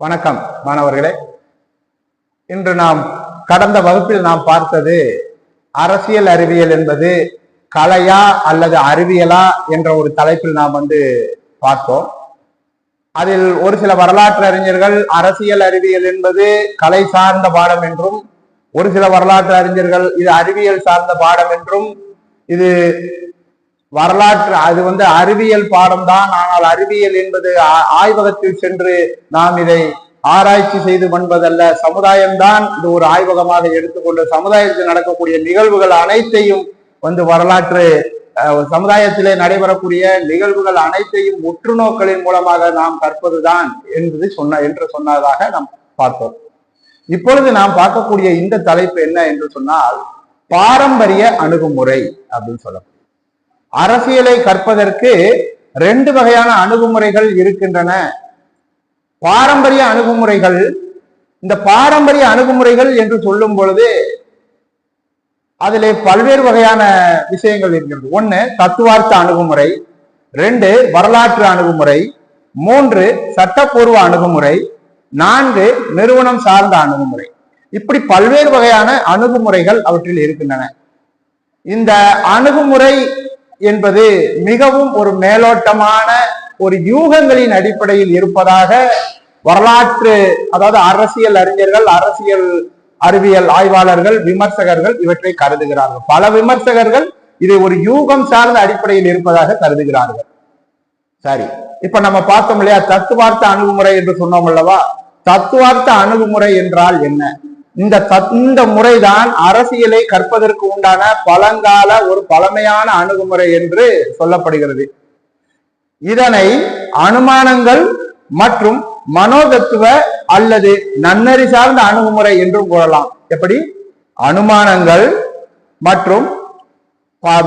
வணக்கம் மாணவர்களே. இன்று நாம் கடந்த வகுப்பில் நாம் பார்த்தது அரசியல் அறிவியல் என்பது கலையா அல்லது அறிவியலா என்ற ஒரு தலைப்பில் நாம் பார்த்தோம். அதில் ஒரு சில வரலாற்று அறிஞர்கள் அரசியல் அறிவியல் என்பது கலை சார்ந்த பாடம் என்றும், ஒரு சில வரலாற்று அறிஞர்கள் இது அறிவியல் சார்ந்த பாடம் என்றும், இது வரலாற்று அது அறிவியல் பாடம்தான், ஆனால் அறிவியல் என்பது ஆய்வகத்தில் சென்று நாம் இதை ஆராய்ச்சி செய்து பண்ணுவதல்ல, சமுதாயம்தான் இது ஒரு ஆய்வகமாக எடுத்துக்கொண்டு சமுதாயத்தில் நடக்கக்கூடிய நிகழ்வுகள் அனைத்தையும் வரலாற்று சமுதாயத்திலே நடைபெறக்கூடிய நிகழ்வுகள் அனைத்தையும் உற்றுநோக்கலின் மூலமாக நாம் கற்பதுதான் என்று சொன்னதாக நாம் பார்த்தோம். இப்பொழுது நாம் பார்க்கக்கூடிய இந்த தலைப்பு என்ன என்று சொன்னால் பாரம்பரிய அணுகுமுறை அப்படின்னு சொல்லலாம். அரசியலை கற்பதற்கு ரெண்டு வகையான அணுகுமுறைகள் இருக்கின்றன. பாரம்பரிய அணுகுமுறைகள், இந்த பாரம்பரிய அணுகுமுறைகள் என்று சொல்லும் பொழுது அதிலே பல்வேறு வகையான விஷயங்கள் இருக்கிறது. ஒன்று தத்துவார்த்த அணுகுமுறை, ரெண்டு வரலாற்று அணுகுமுறை, மூன்று சட்டப்பூர்வ அணுகுமுறை, நான்கு நிறுவனம் சார்ந்த அணுகுமுறை. இப்படி பல்வேறு வகையான அணுகுமுறைகள் அவற்றில் இருக்கின்றன. இந்த அணுகுமுறை என்பது மிகவும் ஒரு மேலோட்டமான ஒரு யூகங்களின் அடிப்படையில் இருப்பதாக வரலாற்று, அதாவது அரசியல் அறிஞர்கள், அரசியல் அறிவியல் ஆய்வாளர்கள், விமர்சகர்கள் இவற்றை கருதுகிறார்கள். பல விமர்சகர்கள் இதை ஒரு யூகம் சார்ந்த அடிப்படையில் இருப்பதாக கருதுகிறார்கள். சரி, இப்ப நம்ம பார்த்தோம் இல்லையா தத்துவார்த்த அணுகுமுறை என்று சொன்னோம் அல்லவா? தத்துவார்த்த அணுகுமுறை என்றால் என்ன? இந்த முறைதான் அரசியலை கற்பதற்கு உண்டான பழங்கால ஒரு பழமையான அணுகுமுறை என்று சொல்லப்படுகிறது. இதனை அனுமானங்கள் மற்றும் மனோதத்துவ அல்லது நன்னறி சார்ந்த அணுகுமுறை என்றும் கூறலாம். எப்படி? அனுமானங்கள் மற்றும்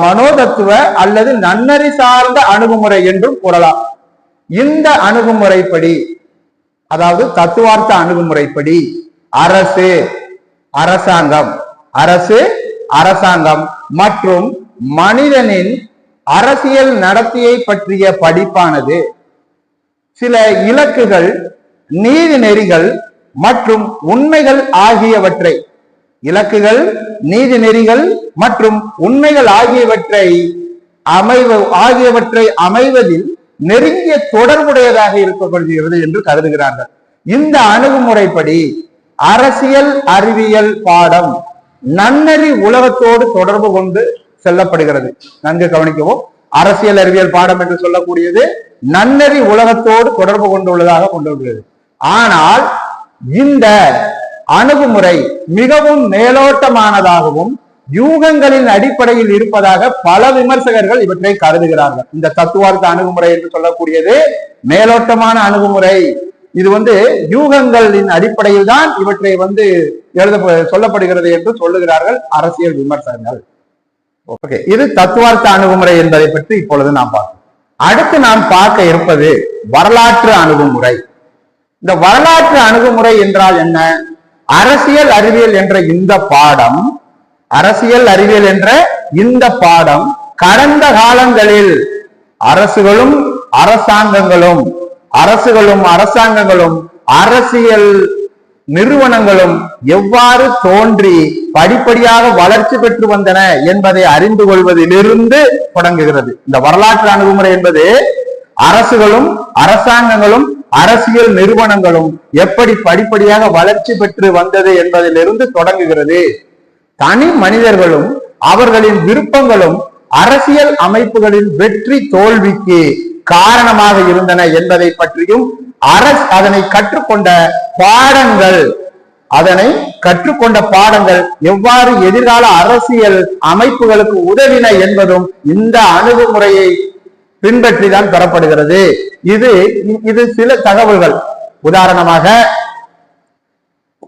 மனோதத்துவ அல்லது நன்னறி சார்ந்த அணுகுமுறை என்றும் கூறலாம். இந்த அணுகுமுறைப்படி, அதாவது தத்துவார்த்த அணுகுமுறைப்படி அரசாங்கம் மற்றும் மனிதனின் அரசியல் நடத்தையை பற்றிய படிப்பானது சில இலக்குகள், நீதி நெறிகள் மற்றும் உண்மைகள் ஆகியவற்றை அமைவதில் நெருங்கிய தொடர்புடையதாக இருக்கப்படுகிறது என்று கருதுகிறார்கள். இந்த அணுகுமுறைப்படி அரசியல் அறிவியல் பாடம் நன்னறி உலகத்தோடு தொடர்பு கொண்டு செல்லப்படுகிறது. நன்கு கவனிக்கவும், அரசியல் அறிவியல் பாடம் என்று சொல்லக்கூடியது நன்னறி உலகத்தோடு தொடர்பு கொண்டுள்ளதாக கொண்டுள்ளது. ஆனால் இந்த அணுகுமுறை மிகவும் மேலோட்டமானதாகவும் யூகங்களின் அடிப்படையில் இருப்பதாக பல விமர்சகர்கள் இவற்றை கருதுகிறார்கள். இந்த தத்துவார்த்த அணுகுமுறை என்று சொல்லக்கூடியது மேலோட்டமான அணுகுமுறை. இது யூகங்களின் அடிப்படையில் தான் இவற்றை சொல்லப்படுகிறது என்று சொல்லுகிறார்கள் அரசியல் விமர்சகர்கள். ஓகே, இது தத்துவார்த்த அணுகுமுறை என்பதை பற்றி இப்பொழுது நாம் பார்ப்போம். அடுத்து நாம் பார்க்க இருப்பது வரலாற்று அணுகுமுறை. இந்த வரலாற்று அணுகுமுறை என்றால் என்ன? அரசியல் அறிவியல் என்ற இந்த பாடம் கடந்த காலங்களில் அரசுகளும் அரசாங்கங்களும் அரசியல் நிறுவனங்களும் எவ்வாறு தோன்றி படிப்படியாக வளர்ச்சி பெற்று வந்தன என்பதை அறிந்து கொள்வதிலிருந்து தொடங்குகிறது. இந்த வரலாற்று அணுகுமுறை என்பது அரசுகளும் அரசாங்கங்களும் அரசியல் நிறுவனங்களும் எப்படி படிப்படியாக வளர்ச்சி பெற்று வந்தது என்பதிலிருந்து தொடங்குகிறது. தனி மனிதர்களும் அவர்களின் விருப்பங்களும் அரசியல் அமைப்புகளின் வெற்றி தோல்விக்கு காரணமாக இருந்தன என்பதை பற்றியும், அதனை கற்றுக்கொண்ட பாடங்கள் எவ்வாறு எதிர்கால அரசியல் அமைப்புகளுக்கு உதவின என்பதும் இந்த அணுகுமுறையை பின்பற்றிதான் பெறப்படுகிறது. இது சில தகவல்கள். உதாரணமாக,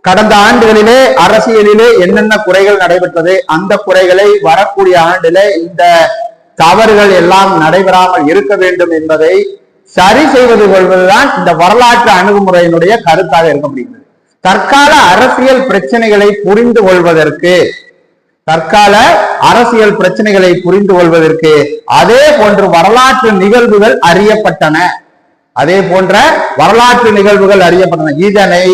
கடந்த ஆண்டுகளிலே அரசியலிலே என்னென்ன குறைகள் நடைபெற்றது, அந்த குறைகளை வரக்கூடிய ஆண்டிலே இந்த தவறுகள் எல்லாம் நடைபெறாமல் இருக்க வேண்டும் என்பதை சரி செய்வது கொள்வதுதான் இந்த வரலாற்று அணுகுமுறையினுடைய கருத்தாக இருக்க முடிகிறது. தற்கால அரசியல் பிரச்சனைகளை புரிந்து கொள்வதற்கு அதே போன்று வரலாற்று நிகழ்வுகள் அறியப்பட்டன. அதே போன்ற வரலாற்று நிகழ்வுகள் அறியப்பட்டன. இதனை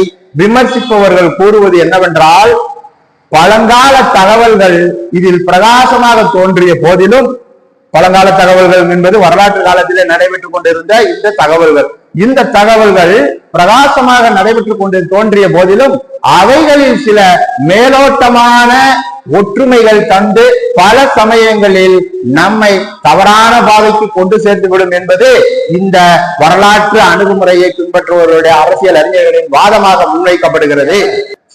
விமர்சிப்பவர்கள் கூறுவது என்னவென்றால், பழங்கால தகவல்கள் இதில் பிரகாசமாக தோன்றிய போதிலும், பழங்கால தகவல்கள் என்பது வரலாற்று காலத்திலே நடைபெற்றுக் கொண்டிருந்த இந்த தகவல்கள் பிரகாசமாக நடைபெற்றுக் கொண்டு தோன்றிய போதிலும் அவைகளில் சில மேலோட்டமான ஒற்றுமைகள் தந்து பல சமயங்களில் நம்மை தவறான பாதைக்கு கொண்டு சேர்த்துவிடும் என்பது இந்த வரலாற்று அணுகுமுறையை பின்பற்றுபவர்களுடைய அரசியல் அறிஞர்களின் வாதமாக முன்வைக்கப்படுகிறது.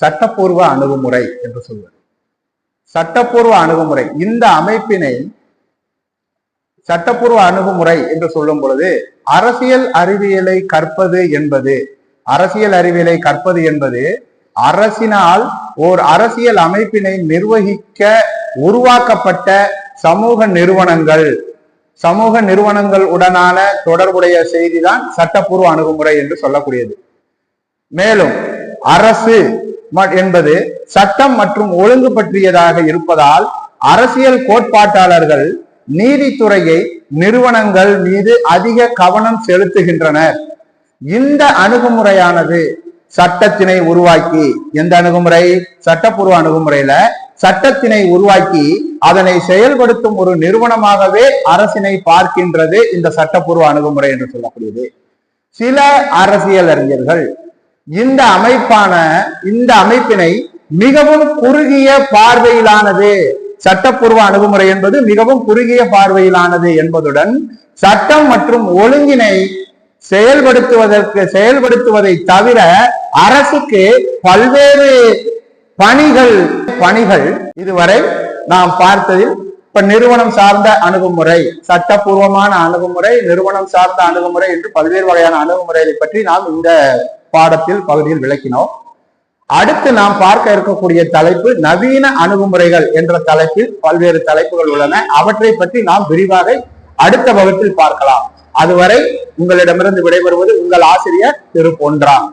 சட்டப்பூர்வ அணுகுமுறை என்று சொல்வது, சட்டப்பூர்வ அணுகுமுறை, இந்த அமைப்பினை சட்டப்பூர்வ அணுகுமுறை என்று சொல்லும் பொழுது அரசியல் அறிவியலை கற்பது என்பது அரசினால் ஓர் அரசியல் அமைப்பினை நிர்வகிக்க உருவாக்கப்பட்ட சமூக நிறுவனங்கள் உடனான தொடர்புடைய செய்திதான் சட்டப்பூர்வ அணுகுமுறை என்று சொல்லக்கூடியது. மேலும் அரசு என்பது சட்டம் மற்றும் ஒழுங்கு பற்றியதாக இருப்பதால் அரசியல் கோட்பாட்டாளர்கள் நீதித்துறையை நிறுவனங்கள் மீது அதிக கவனம் செலுத்துகின்றனர். இந்த அணுகுமுறையானது சட்டத்தினை உருவாக்கி, எந்த அணுகுமுறை? சட்டப்பூர்வ அணுகுமுறையில சட்டத்தினை உருவாக்கி அதனை செயல்படுத்தும் ஒரு நிறுவனமாகவே அரசினை பார்க்கின்றது இந்த சட்டப்பூர்வ அணுகுமுறை என்று சொல்லக்கூடியது. சில அரசியல் அறிஞர்கள் இந்த அமைப்பினை மிகவும் குறுகிய பார்வையிலானது, சட்டப்பூர்வ அணுகுமுறை என்பது மிகவும் குறுகிய பார்வையிலானது என்பதுடன் சட்டம் மற்றும் ஒழுங்கினை செயல்படுத்துவதை தவிர அரசுக்கு பல்வேறு பணிகள் இதுவரை நாம் பார்த்ததில் இப்ப நிறுவனம் சார்ந்த அணுகுமுறை, சட்டப்பூர்வமான அணுகுமுறை, நிறுவனம் சார்ந்த அணுகுமுறை என்று பல்வேறு வகையான அணுகுமுறைகளை பற்றி நாம் இந்த பகுதியில் விளக்கினோம். அடுத்து நாம் பார்க்க இருக்கக்கூடிய தலைப்பு நவீன அணுகுமுறைகள் என்ற தலைப்பில் பல்வேறு தலைப்புகள் உள்ளன. அவற்றை பற்றி நாம் விரிவாக அடுத்த வகுப்பில் பார்க்கலாம். அதுவரை உங்களிடமிருந்து விடைபெறுவது உங்கள் ஆசிரியர் திரு பொன்ராம்.